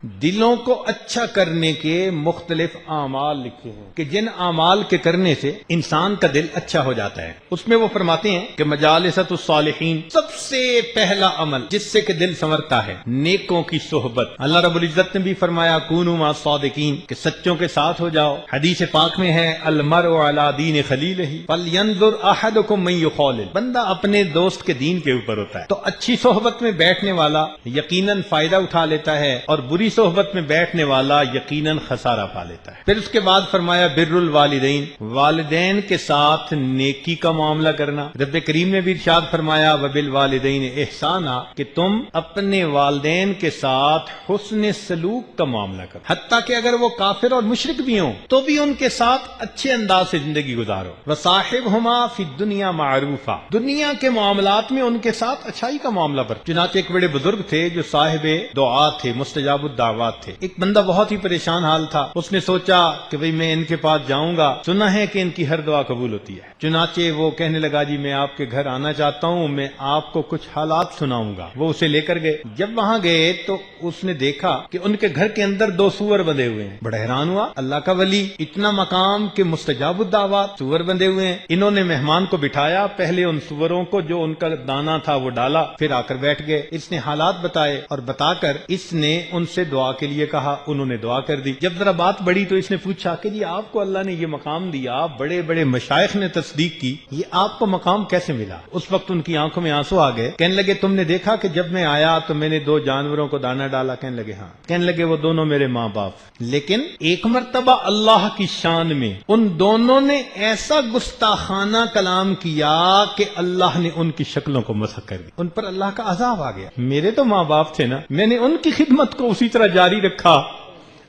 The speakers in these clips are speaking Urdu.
دلوں کو اچھا کرنے کے مختلف اعمال لکھے ہیں کہ جن اعمال کے کرنے سے انسان کا دل اچھا ہو جاتا ہے۔ اس میں وہ فرماتے ہیں کہ مجالست الصالحین، سب سے پہلا عمل جس سے کہ دل سنورتا ہے، نیکوں کی صحبت۔ اللہ رب العزت نے بھی فرمایا کونوا مع الصادقین، کہ سچوں کے ساتھ ہو جاؤ۔ حدیث پاک میں ہے المرء علی دین خلیلہ فلینظر احدکم من یخالل، بندہ اپنے دوست کے دین کے اوپر ہوتا ہے۔ تو اچھی صحبت میں بیٹھنے والا یقیناً فائدہ اٹھا لیتا ہے اور بری صحبت میں بیٹھنے والا یقیناً خسارہ پا لیتا ہے۔ پھر اس کے بعد فرمایا بر الوالدین، والدین کے ساتھ نیکی کا معاملہ کرنا۔ رب کریم نے بھی ارشاد فرمایا وبالوالدین احسانا، کہ تم اپنے والدین کے ساتھ حسن سلوک کا معاملہ کرو، حتیٰ کہ اگر وہ کافر اور مشرک بھی ہوں تو بھی ان کے ساتھ اچھے انداز سے زندگی گزارو۔ وصاحبہما فی الدنیا معروفا، دنیا کے معاملات میں ان کے ساتھ اچھائی کا معاملہ پر۔ چنانچہ ایک بڑے بزرگ تھے جو صاحب دعا تھے، مستجاب الدعوات تھے۔ ایک بندہ بہت ہی پریشان حال تھا، اس نے سوچا کہ بھئی میں ان کے پاس جاؤں گا، سنا ہے کہ ان کی ہر دعا قبول ہوتی ہے۔ چنانچہ وہ کہنے لگا جی میں آپ کے گھر آنا چاہتا ہوں، میں آپ کو کچھ حالات سناؤں گا۔ وہ اسے لے کر گئے۔ جب وہاں گئے تو اس نے دیکھا کہ ان کے گھر کے اندر 2 سور بندھے ہوئے ہیں۔ بڑا حیران ہوا، اللہ کا ولی، اتنا مقام کہ مستجاب الدعوات، سور بندھے ہوئے ہیں۔ انہوں نے مہمان کو بٹھایا، پہلے ان سوروں کو جو ان کا دانا تھا وہ ڈالا، پھر آ کر بیٹھ گئے۔ اس نے حالات بتائے اور بتا کر اس نے ان سے دعا کے لیے کہا، انہوں نے دعا کر دی۔ جب ذرا بات بڑی تو اس نے پوچھا کہ جی آپ کو اللہ نے یہ مقام دیا، بڑے بڑے مشائخ نے تصدیق کی، یہ آپ کو مقام کیسے ملا؟ اس وقت ان کی آنکھوں میں آنسو آ گئے۔ کہنے لگے تم نے دیکھا کہ جب میں آیا تو میں نے 2 جانوروں کو دانا ڈالا؟ کہنے لگے ہاں۔ کہنے لگے وہ دونوں میرے ماں باپ، لیکن ایک مرتبہ اللہ کی شان میں ان دونوں نے ایسا گستاخانہ کلام کیا کہ اللہ نے ان کی شکلوں کو مسخ کر دی، ان پر اللہ کا عذاب آ گیا۔ میرے تو ماں باپ تھے نا، میں نے ان کی خدمت کو اسی طرح جاری رکھا،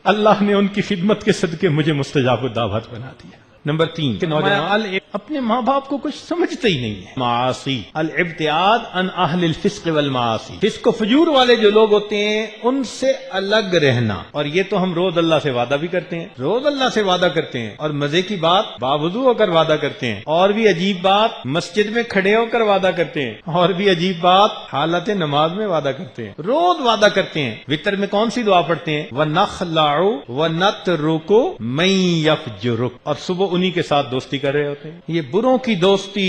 اللہ نے ان کی خدمت کے صدقے مجھے مستجاب الدعوات بنا دیا۔ نمبر 3 کہ نوجوان اپنے ماں باپ کو کچھ سمجھتے ہی نہیں ہے۔ معاصی، الابتعاد عن اہل الفسق والمعاصی، فسق و فجور والے جو لوگ ہوتے ہیں ان سے الگ رہنا۔ اور یہ تو ہم روز اللہ سے وعدہ بھی کرتے ہیں، روز اللہ سے وعدہ کرتے ہیں، اور مزے کی بات باوضو ہو کر وعدہ کرتے ہیں، اور بھی عجیب بات مسجد میں کھڑے ہو کر وعدہ کرتے ہیں، اور بھی عجیب بات حالت نماز میں وعدہ کرتے ہیں، روز وعدہ کرتے ہیں۔ وتر میں کون سی دعا پڑھتے ہیں؟ وَنَخْلَعُ وَنَتْرُكُ مَن يَفْجُرُكَ، اور صبح انہی کے ساتھ دوستی کر رہے ہوتے ہیں۔ یہ بروں کی دوستی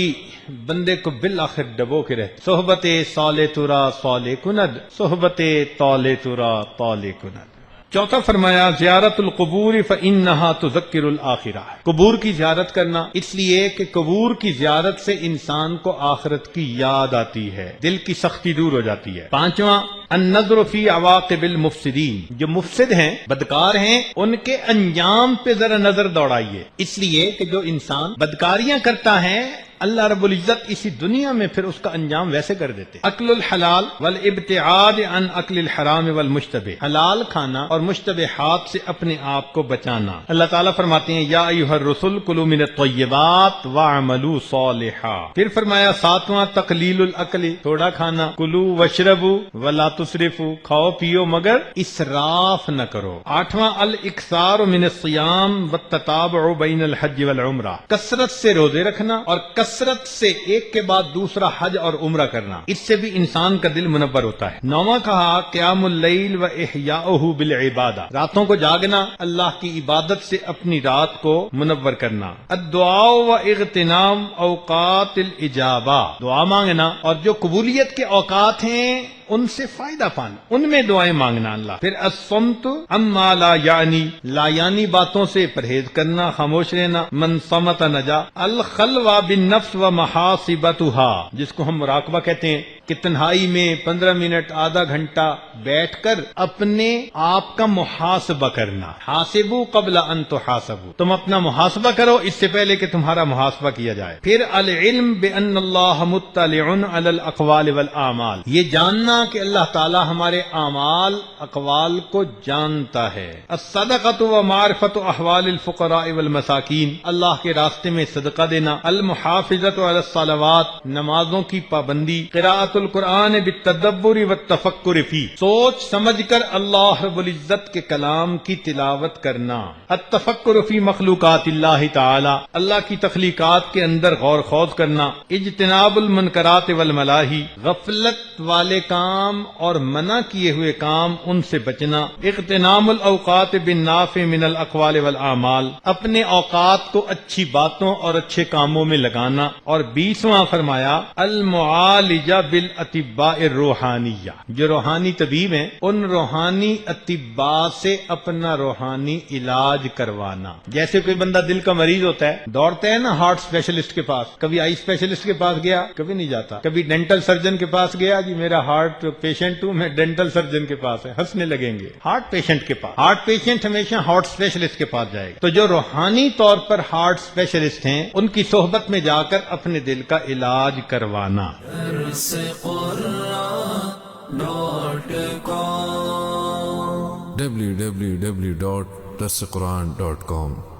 بندے کو بالآخر ڈبو کے رہتی۔ صحبت صالح ترا صالح کند، صحبت طالع ترا طالع کند۔ چوتھا فرمایا زیارت القبور فإنہا تذکر الآخرہ، قبور کی زیارت کرنا اس لیے کہ قبور کی زیارت سے انسان کو آخرت کی یاد آتی ہے، دل کی سختی دور ہو جاتی ہے۔ پانچواں النظر فی عواقب المفسدین، جو مفسد ہیں، بدکار ہیں، ان کے انجام پہ ذرا نظر دوڑائیے، اس لیے کہ جو انسان بدکاریاں کرتا ہے اللہ رب العزت اسی دنیا میں پھر اس کا انجام ویسے کر دیتے۔ اکل الحلال والابتعاد عن اکل الحرام والمشتبہ، حلال کھانا اور مشتبہات سے اپنے آپ کو بچانا۔ اللہ تعالیٰ فرماتے ہیں یا ایھا الرسل کلوا من الطیبات واعملوا صالحا۔ پھر فرمایا ساتواں تقلیل الاکل، تھوڑا کھانا، کلوا واشربوا ولا تسرفوا، کھاؤ پیو مگر اسراف نہ کرو۔ آٹھواں الاکثار من الصیام والتتابع بین الحج والعمرہ، کثرت سے روزے رکھنا اور کثرت سے ایک کے بعد دوسرا حج اور عمرہ کرنا، اس سے بھی انسان کا دل منور ہوتا ہے۔ نوواں کہا قیام اللیل و احیاؤہ بالعبادہ، راتوں کو جاگنا، اللہ کی عبادت سے اپنی رات کو منور کرنا۔ الدعاء و اغتنام اوقات الاجابہ، دعا مانگنا اور جو قبولیت کے اوقات ہیں ان سے فائدہ پانا، ان میں دعائیں مانگنا اللہ۔ پھر الصمت عما لا یعنی، لا یعنی باتوں سے پرہیز کرنا، خاموش رہنا۔ من صمت نجا۔ الخلوہ بالنفس و محاسبتها، جس کو ہم مراقبہ کہتے ہیں کہ تنہائی میں 15 منٹ آدھا گھنٹہ بیٹھ کر اپنے آپ کا محاسبہ کرنا۔ حاسبوا قبل ان تحاسبوا، تم اپنا محاسبہ کرو اس سے پہلے کہ تمہارا محاسبہ کیا جائے۔ پھر العلم بان اللہ مطلع علی الاقوال والاعمال، یہ جاننا کہ اللہ تعالی ہمارے اعمال اقوال کو جانتا ہے۔ الصدقۃ و معرفت احوال الفقراء والمساکین، اللہ کے راستے میں صدقہ دینا۔ المحافظۃ علی الصلوات، نمازوں کی پابندی۔ قراءۃ القرآن بالتدبر والتفکر فی، سوچ سمجھ کر اللہ رب العزت کے کلام کی تلاوت کرنا، التفکر فی مخلوقات اللہ تعالی، اللہ کی تخلیقات کے اندر غور خوض کرنا، اجتناب المنکرات والملاہی، غفلت والے کام اور منع کیے ہوئے کام ان سے بچنا، اغتنام الاوقات بالنافع من الاقوال والاعمال، اپنے اوقات کو اچھی باتوں اور اچھے کاموں میں لگانا، اور 20واں فرمایا المعالجہ بالاطباء الروحانیہ، جو روحانی طبیب ہیں ان روحانی اطباء سے اپنا روحانی علاج کروانا۔ جیسے کوئی بندہ دل کا مریض ہوتا ہے، دوڑتا ہے نا ہارٹ اسپیشلسٹ کے پاس، کبھی آئی اسپیشلسٹ کے پاس گیا، کبھی نہیں جاتا، کبھی ڈینٹل سرجن کے پاس گیا، جی میرا ہارٹ پیشنٹ ہوں، میں ڈینٹل سرجن کے پاس ہے، ہنسنے لگیں گے۔ ہارٹ پیشنٹ کے پاس، ہارٹ پیشنٹ ہمیشہ ہارٹ اسپیشلسٹ کے پاس جائے گا۔ تو جو روحانی طور پر ہارٹ اسپیشلسٹ ہیں ان کی صحبت میں جا کر اپنے دل کا علاج کروانا۔ www.darsequran.com